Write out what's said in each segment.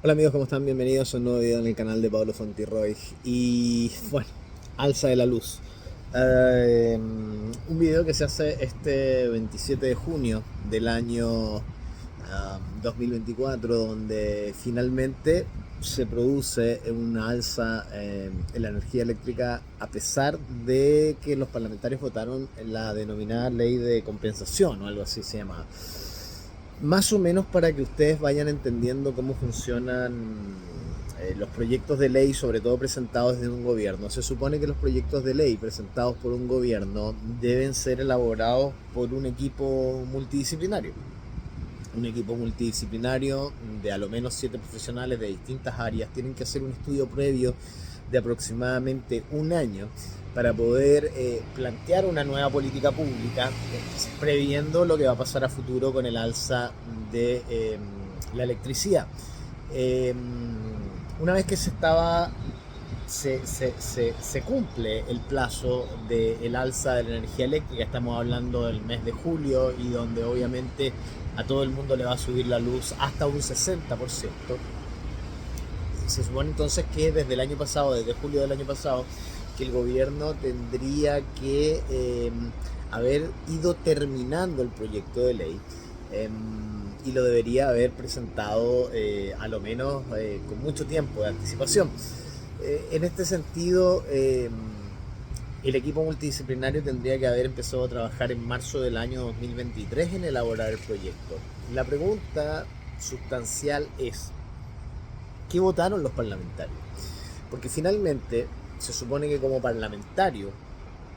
Hola amigos, ¿cómo están? Bienvenidos a un nuevo video en el canal de Pablo Fontirroy. Y bueno, alza de la luz. Un video que se hace este 27 de junio del año 2024, donde finalmente se produce una alza en la energía eléctrica, a pesar de que los parlamentarios votaron la denominada ley de compensación o algo así se llamaba. Más o menos para que ustedes vayan entendiendo cómo funcionan los proyectos de ley, sobre todo presentados desde un gobierno. Se supone que los proyectos de ley presentados por un gobierno deben ser elaborados por un equipo multidisciplinario. Un equipo multidisciplinario de a lo menos 7 profesionales de distintas áreas. Tienen que hacer un estudio previo de aproximadamente un año para poder plantear una nueva política pública, previendo lo que va a pasar a futuro con el alza de la electricidad. Una vez que se cumple el plazo del alza de la energía eléctrica, estamos hablando del mes de julio, y donde obviamente a todo el mundo le va a subir la luz hasta un 60%. Se supone entonces que desde el año pasado, desde julio del año pasado, que el gobierno tendría que haber ido terminando el proyecto de ley, y lo debería haber presentado a lo menos con mucho tiempo de anticipación. En este sentido, el equipo multidisciplinario tendría que haber empezado a trabajar en marzo del año 2023 en elaborar el proyecto. La pregunta sustancial es: ¿qué votaron los parlamentarios? Porque finalmente se supone que como parlamentario,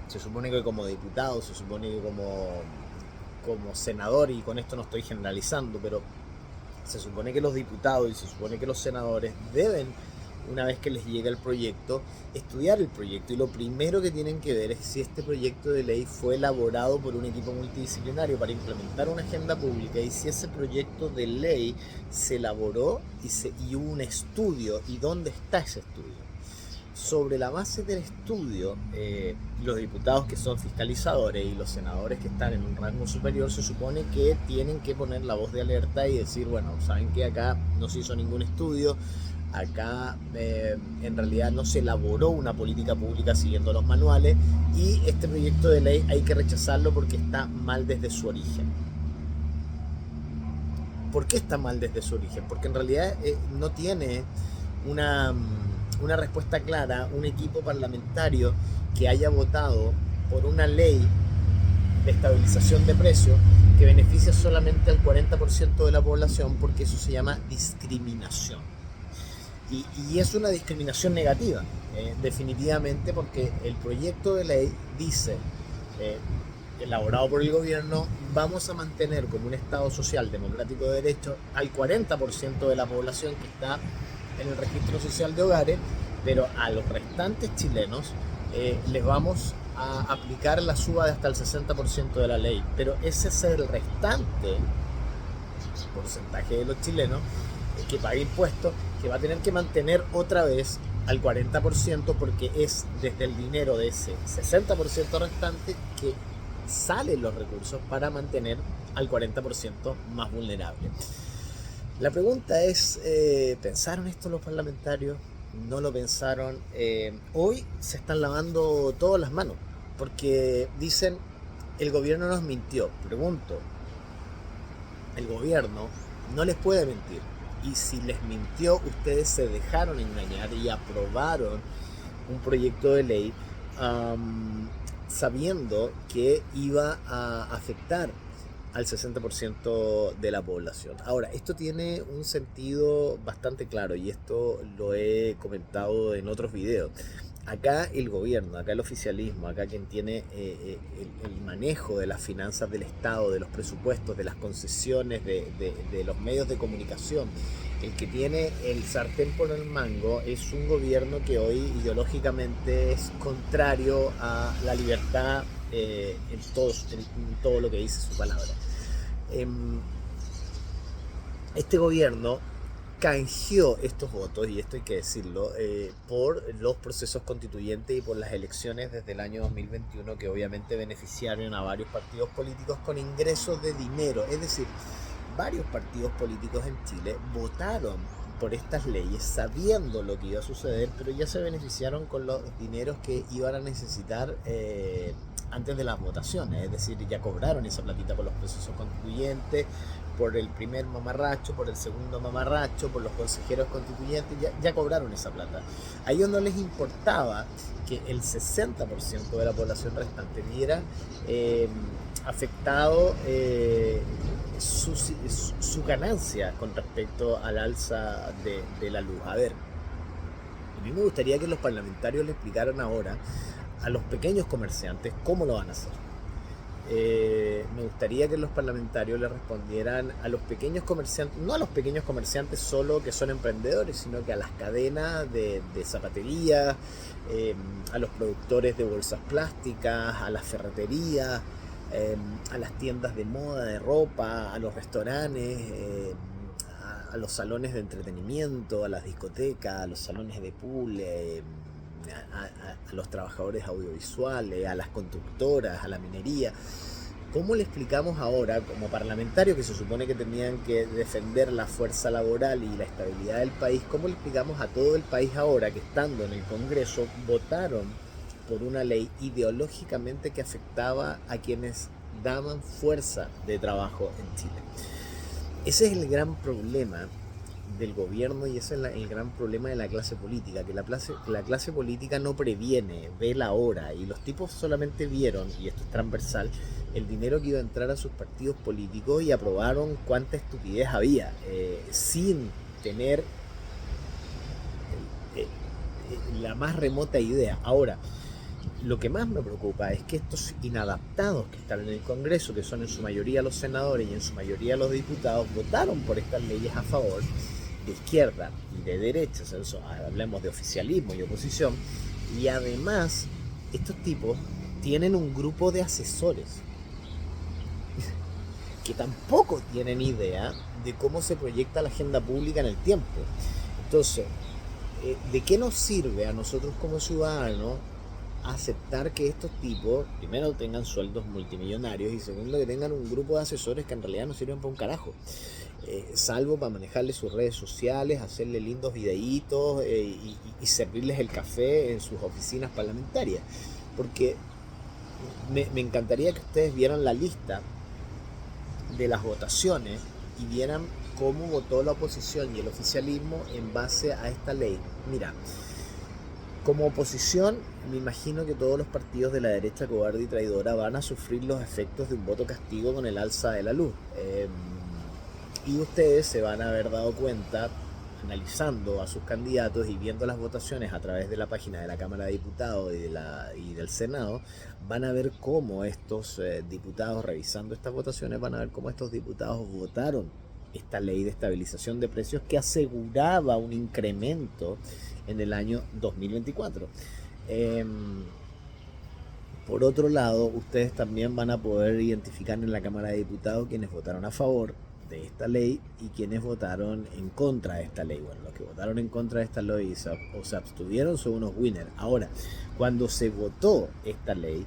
se supone que como diputado, se supone que como senador, y con esto no estoy generalizando, pero se supone que los diputados y se supone que los senadores deben, una vez que les llega el proyecto, estudiar el proyecto, y lo primero que tienen que ver es si este proyecto de ley fue elaborado por un equipo multidisciplinario para implementar una agenda pública, y si ese proyecto de ley se elaboró y hubo un estudio, y dónde está ese estudio. Sobre la base del estudio, los diputados, que son fiscalizadores, y los senadores, que están en un rango superior, se supone que tienen que poner la voz de alerta y decir: bueno, saben que acá no se hizo ningún estudio, acá en realidad no se elaboró una política pública siguiendo los manuales, y este proyecto de ley hay que rechazarlo porque está mal desde su origen. ¿Por qué está mal desde su origen? Porque en realidad no tiene una respuesta clara un equipo parlamentario que haya votado por una ley de estabilización de precios que beneficia solamente al 40% de la población, porque eso se llama discriminación. Y es una discriminación negativa, definitivamente, porque el proyecto de ley dice, elaborado por el gobierno: vamos a mantener como un Estado social democrático de derecho al 40% de la población que está en el registro social de hogares, pero a los restantes chilenos les vamos a aplicar la suba de hasta el 60% de la ley. Pero ese es el restante porcentaje de los chilenos que paga impuestos, que va a tener que mantener otra vez al 40%, porque es desde el dinero de ese 60% restante que salen los recursos para mantener al 40% más vulnerable. La pregunta es, ¿pensaron esto los parlamentarios? ¿No lo pensaron? Hoy se están lavando todas las manos, porque dicen: el gobierno nos mintió. Pregunto, el gobierno no les puede mentir, y si les mintió, ustedes se dejaron engañar y aprobaron un proyecto de ley sabiendo que iba a afectar al 60% de la población. Ahora, esto tiene un sentido bastante claro, y esto lo he comentado en otros videos. Acá el gobierno, acá el oficialismo, acá quien tiene el manejo de las finanzas del Estado, de los presupuestos, de las concesiones, de los medios de comunicación, el que tiene el sartén por el mango, es un gobierno que hoy ideológicamente es contrario a la libertad en todo lo que dice su palabra. Este gobierno canjeó estos votos, y esto hay que decirlo, por los procesos constituyentes y por las elecciones desde el año 2021, que obviamente beneficiaron a varios partidos políticos con ingresos de dinero. Es decir, varios partidos políticos en Chile votaron por estas leyes sabiendo lo que iba a suceder, pero ya se beneficiaron con los dineros que iban a necesitar antes de las votaciones, es decir, ya cobraron esa platita por los procesos constituyentes, por el primer mamarracho, por el segundo mamarracho, por los consejeros constituyentes, ya cobraron esa plata. A ellos no les importaba que el 60% de la población restante viera afectado su ganancia con respecto al alza de la luz. A ver, a mí me gustaría que los parlamentarios le explicaran ahora a los pequeños comerciantes cómo lo van a hacer. Me gustaría que los parlamentarios le respondieran a los pequeños comerciantes, no a los pequeños comerciantes solo que son emprendedores, sino que a las cadenas de zapatería, a los productores de bolsas plásticas, a las ferreterías, a las tiendas de moda, de ropa, a los restaurantes, a los salones de entretenimiento, a las discotecas, a los salones de pool, a los trabajadores audiovisuales, a las constructoras, a la minería. ¿Cómo le explicamos ahora, como parlamentarios que se supone que tenían que defender la fuerza laboral y la estabilidad del país, cómo le explicamos a todo el país ahora que estando en el Congreso votaron por una ley ideológicamente que afectaba a quienes daban fuerza de trabajo en Chile? Ese es el gran problema del gobierno y ese es el gran problema de la clase política, que la clase política no previene, ve la hora, y los tipos solamente vieron, y esto es transversal, el dinero que iba a entrar a sus partidos políticos y aprobaron cuánta estupidez había, sin tener la más remota idea. Ahora, lo que más me preocupa es que estos inadaptados que están en el Congreso, que son en su mayoría los senadores y en su mayoría los diputados, votaron por estas leyes a favor de izquierda y de derecha, hablemos de oficialismo y oposición, y además estos tipos tienen un grupo de asesores que tampoco tienen idea de cómo se proyecta la agenda pública en el tiempo. Entonces, ¿de qué nos sirve a nosotros como ciudadanos aceptar que estos tipos, primero, tengan sueldos multimillonarios y segundo, que tengan un grupo de asesores que en realidad no sirven para un carajo? Salvo para manejarle sus redes sociales, hacerle lindos videitos y servirles el café en sus oficinas parlamentarias. Porque me encantaría que ustedes vieran la lista de las votaciones y vieran cómo votó la oposición y el oficialismo en base a esta ley. Mira, como oposición, me imagino que todos los partidos de la derecha cobarde y traidora van a sufrir los efectos de un voto castigo con el alza de la luz. Y ustedes se van a haber dado cuenta, analizando a sus candidatos y viendo las votaciones a través de la página de la Cámara de Diputados y del Senado, van a ver cómo estos diputados, revisando estas votaciones, van a ver cómo estos diputados votaron esta ley de estabilización de precios que aseguraba un incremento en el año 2024. Por otro lado, ustedes también van a poder identificar en la Cámara de Diputados quienes votaron a favor de esta ley y quienes votaron en contra de esta ley. Bueno, los que votaron en contra de esta ley o se abstuvieron son unos winners. Ahora, cuando se votó esta ley,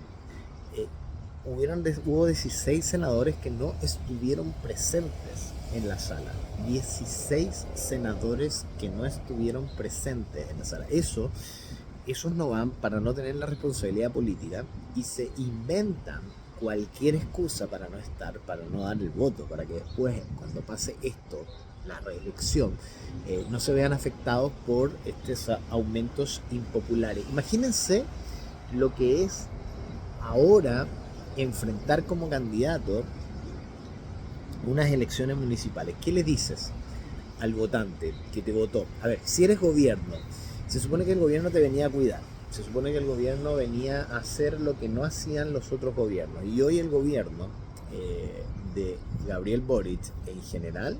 hubo 16 senadores que no estuvieron presentes en la sala. 16 senadores que no estuvieron presentes en la sala. Esos no van para no tener la responsabilidad política y se inventan cualquier excusa para no estar, para no dar el voto, para que después, cuando pase esto, la reelección, no se vean afectados por estos aumentos impopulares. Imagínense lo que es ahora enfrentar como candidato unas elecciones municipales. ¿Qué le dices al votante que te votó? A ver, si eres gobierno, se supone que el gobierno te venía a cuidar. Se supone que el gobierno venía a hacer lo que no hacían los otros gobiernos. Y hoy el gobierno de Gabriel Boric en general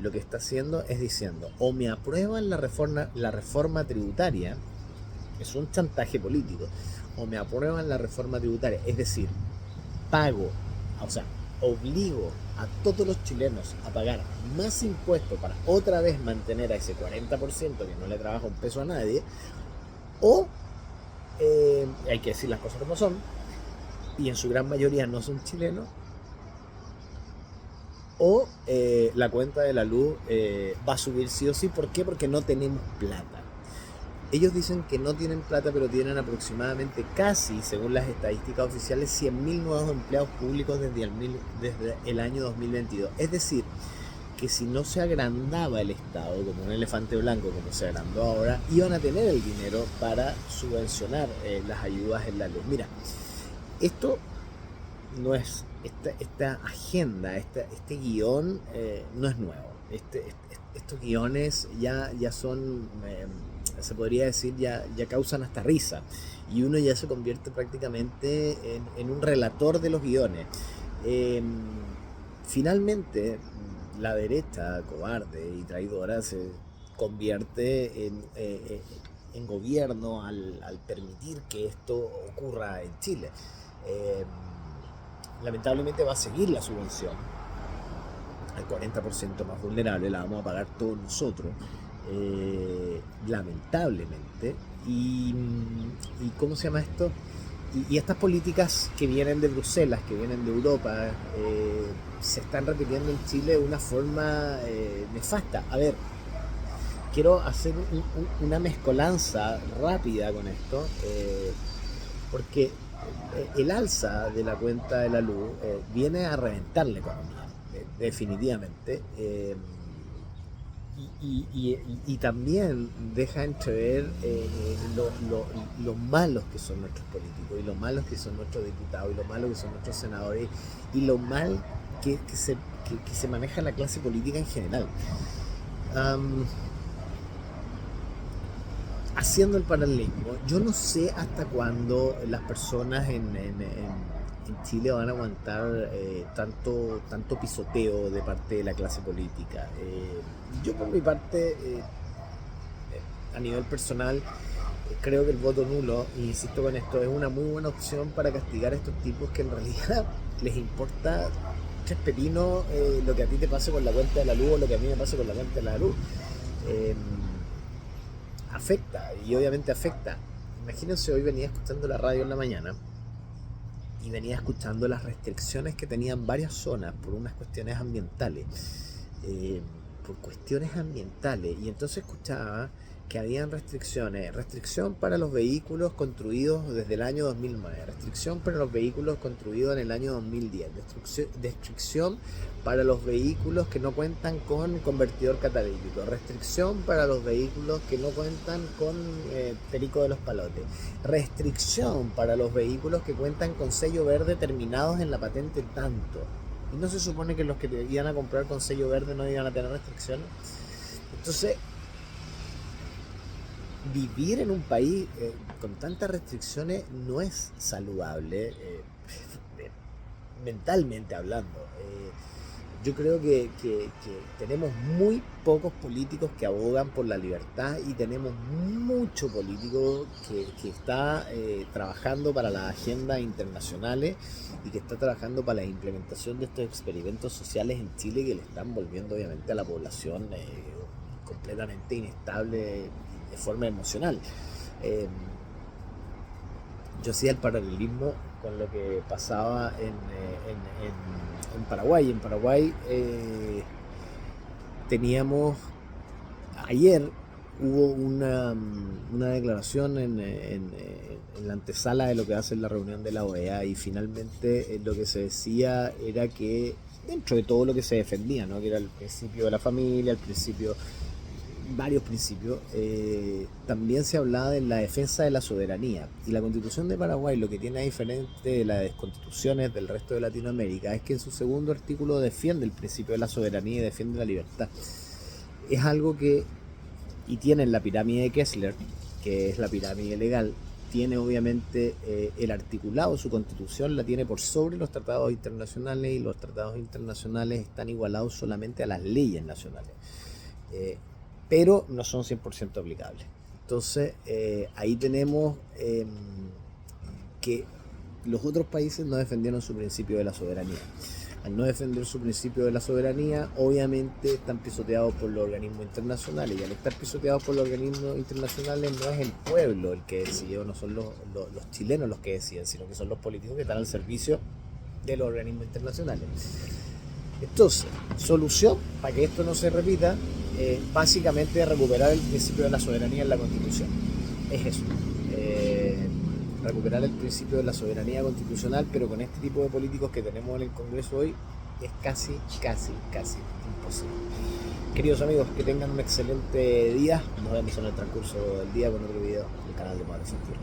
lo que está haciendo es diciendo: o me aprueban la reforma tributaria, es un chantaje político, o me aprueban la reforma tributaria, es decir, obligo a todos los chilenos a pagar más impuestos para otra vez mantener a ese 40% que no le trabaja un peso a nadie, o hay que decir las cosas como son, y en su gran mayoría no son chilenos, o la cuenta de la luz va a subir sí o sí. ¿Por qué? Porque no tenemos plata. Ellos dicen que no tienen plata, pero tienen aproximadamente casi, según las estadísticas oficiales, 100.000 nuevos empleados públicos desde el año 2022. Es decir, que si no se agrandaba el Estado como un elefante blanco, como se agrandó ahora, iban a tener el dinero para subvencionar las ayudas en la luz. Mira, esto no es, esta agenda, este guión no es nuevo. Estos guiones ya son, se podría decir, ya causan hasta risa. Y uno ya se convierte prácticamente en un relator de los guiones. Finalmente, la derecha cobarde y traidora se convierte en gobierno al permitir que esto ocurra en Chile. Eh, Lamentablemente va a seguir la subvención al 40% más vulnerable, la vamos a pagar todos nosotros, lamentablemente. Y ¿cómo se llama esto? Y estas políticas que vienen de Bruselas, que vienen de Europa, se están repitiendo en Chile de una forma nefasta. A ver, quiero hacer una mezcolanza rápida con esto, porque el alza de la cuenta de la luz viene a reventar la economía, definitivamente. Y también deja entrever lo malos que son nuestros políticos, y lo malos que son nuestros diputados, y lo malos que son nuestros senadores, y lo mal que se maneja la clase política en general. Haciendo el paralelismo, yo no sé hasta cuándo las personas en Chile van a aguantar tanto pisoteo de parte de la clase política. Yo por mi parte, a nivel personal, creo que el voto nulo, e insisto con esto, es una muy buena opción para castigar a estos tipos que en realidad les importa tres pepinos lo que a ti te pase con la cuenta de la luz o lo que a mí me pase con la cuenta de la luz. Afecta, y obviamente afecta. Imagínense, hoy venía escuchando la radio en la mañana y venía escuchando las restricciones que tenían varias zonas por unas cuestiones ambientales. Y entonces escuchaba que habían restricción para los vehículos construidos desde el año 2009, restricción para los vehículos construidos en el año 2010, restricción para los vehículos que no cuentan con convertidor catalítico, restricción para los vehículos que no cuentan con perico de los palotes, restricción para los vehículos que cuentan con sello verde terminados en la patente tanto. ¿Y no se supone que los que iban a comprar con sello verde no iban a tener restricciones? Entonces, vivir en un país con tantas restricciones no es saludable, mentalmente hablando. Yo creo que tenemos muy pocos políticos que abogan por la libertad, y tenemos mucho político que está trabajando para las agendas internacionales y que está trabajando para la implementación de estos experimentos sociales en Chile, que le están volviendo obviamente a la población completamente inestable de forma emocional. Yo hacía el paralelismo con lo que pasaba en Paraguay. En Paraguay ayer hubo una declaración en la antesala de lo que va a ser la reunión de la OEA, y finalmente lo que se decía era que, dentro de todo lo que se defendía, ¿no?, que era el principio de la familia, varios principios, también se hablaba de la defensa de la soberanía. Y la Constitución de Paraguay, lo que tiene diferente de las constituciones del resto de Latinoamérica, es que en su segundo artículo defiende el principio de la soberanía y defiende la libertad. Es algo que, y tiene la pirámide de Kessler, que es la pirámide legal, tiene obviamente el articulado, su constitución la tiene por sobre los tratados internacionales, y los tratados internacionales están igualados solamente a las leyes nacionales. Pero no son 100% aplicables. Entonces, ahí tenemos que los otros países no defendieron su principio de la soberanía. Al no defender su principio de la soberanía, obviamente están pisoteados por los organismos internacionales, y al estar pisoteados por los organismos internacionales, no es el pueblo el que decide, o no son los chilenos los que deciden, sino que son los políticos que están al servicio de los organismos internacionales. Entonces, solución para que esto no se repita, básicamente recuperar el principio de la soberanía en la Constitución. Es eso. Recuperar el principio de la soberanía constitucional, pero con este tipo de políticos que tenemos en el Congreso hoy, es casi imposible. Queridos amigos, que tengan un excelente día. Nos vemos en el transcurso del día con otro video del canal de Padre Santiago.